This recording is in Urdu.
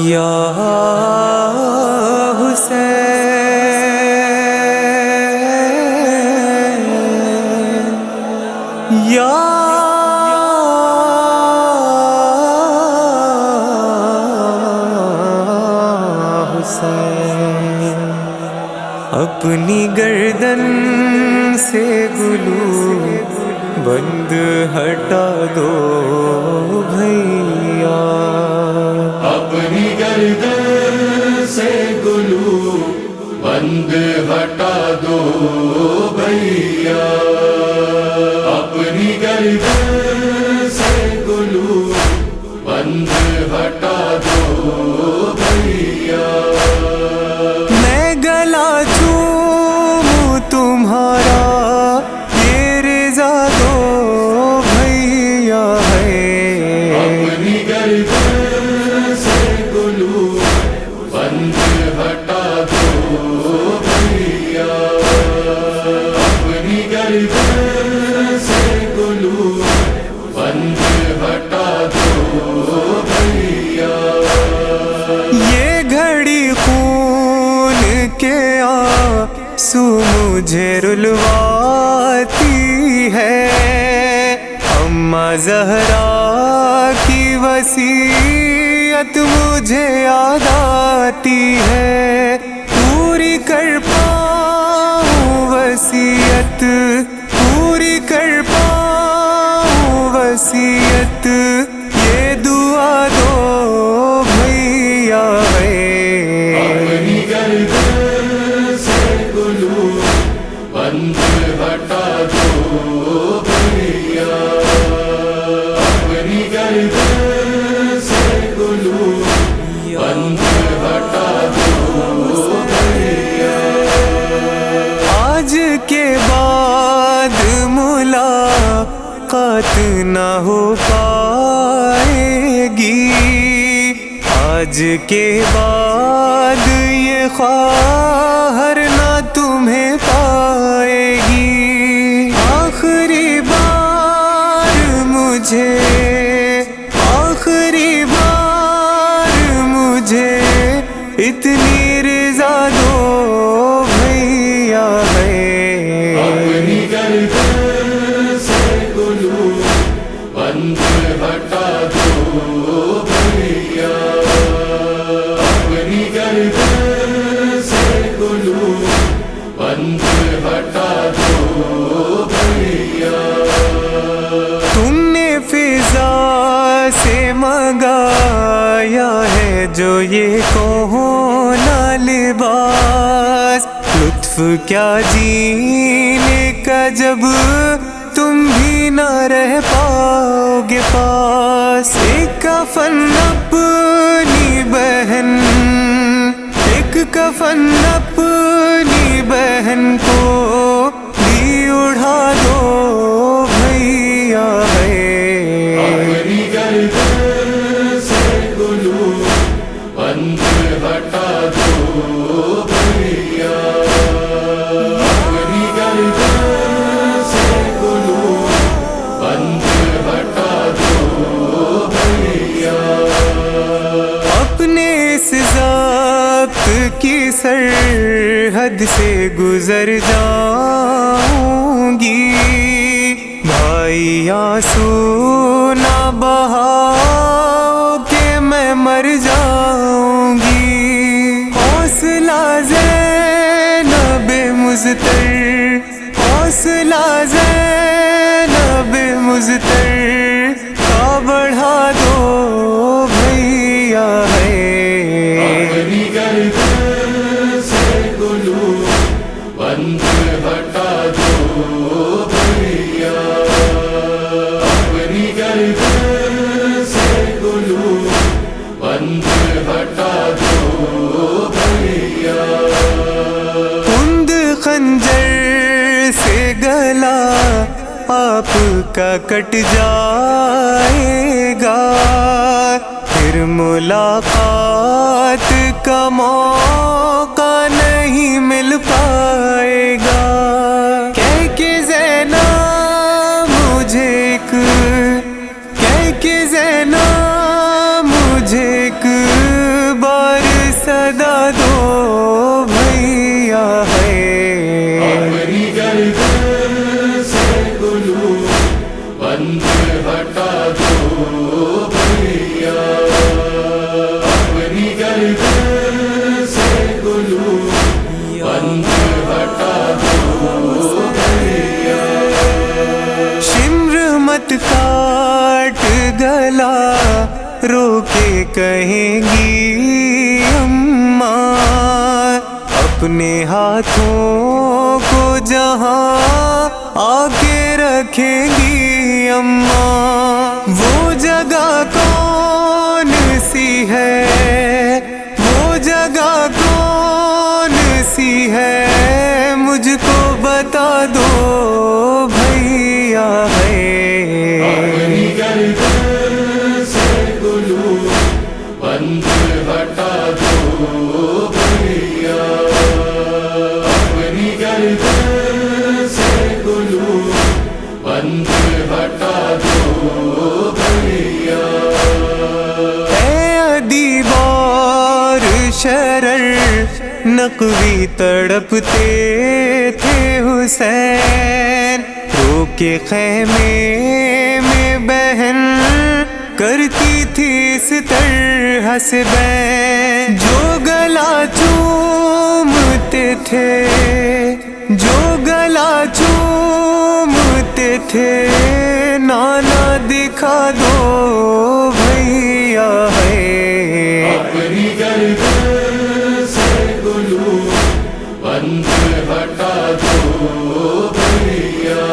یا حسین یا حسین، اپنی گردن سے گلو بند ہٹا دو بھیا، اپنی گردن سے گلو بند ہٹا دو بھیا، اپنی گردن سے گلو بند ہٹا دو بھیا، میں گلا چوموں تمہارا یہ رضا دو بھیا ہے، اپنی گردن سے گلو بند ہٹا دو بھیا، اپنی گردن سے گلو بند ہٹا دو بھیا، یہ گھڑی خون کے آنسو مجھے رلواتی ہے، اماں زہرا کی وصیت مجھے یاد آتی ہے، پوری کر پاؤں وصیت، پوری کر پاؤں وصیت، یہ دعا دو بھیا ہے، اپنی گردن سے گلو بند ہٹا دو بھیا، اپنی گردن سے گلو بند ہٹا دو بھیا، آج کے بعد ملاقات نہ ہو پائے گی، آج کے بعد یہ خواہر نہ تمہیں پائے گی، آخری بار مجھے، آخری بار مجھے اتنی رضا دو بھیا ہے، اپنی گردن سے گلو بند ہٹا دو بھیا، اپنی گردن سے گلو بند ہٹا دو بھیا، تم نے فضا سے منگایا ہے جو یہ کہونا لباس، لطف کیا جینے کا جب تم بھی نہ رہ پاؤ گے پاس، ایک کفن اپنی بہن، ایک کفن اپنی بہن کو بھی اڑا دو بھیا ہے، اپنی گردن سے گلو بند ہٹا دو بھیا، اپنی گردن سے گلو بند ہٹا دو بھیا، اپنے اس ضبط کی سرحد سے گزر جاؤں گی، بھائی آنسو نہ بہاؤ کہ میں مر جاؤں گی، حوصلہ زینب مضطر، حوصلہ زینب مضطر کا بڑھا دو بھیا ہے، اپنی گردن سے گلو بند ہٹا دو بھیا، اپنی گردن سے گلو بند ہٹا دو بھیا، کند خنجر سے گلا آپ کا کٹ جائے گا، پھر ملاقات کا موقع نہیں مل پائے گا، کہہ کے زینب مجھے ایک، کہہ کے زینب اپنے ہاتھوں کو جہاں آکے رکھیں گی اماں، وہ جگہ کون سی ہے، وہ جگہ کون سی ہے، مجھ کو بتا دو بھیا ہے۔ اپنی گردن سے قلوب بند ہٹا دو بھیا، اپنی گردن سے قلوب بند ہٹا دو بھیا۔ اے ادیب اور شرر نقوی تڑپتے تھے حسین، رو کے خیمے میں بہن کرتی تھی اس طرح سے بین، جو گلا چومتے تھے، جو گلا چومتے تھے، نانا دکھا دو بھیا ہے۔ اپنی گردن سے قلوب بند ہٹا دو بھیا۔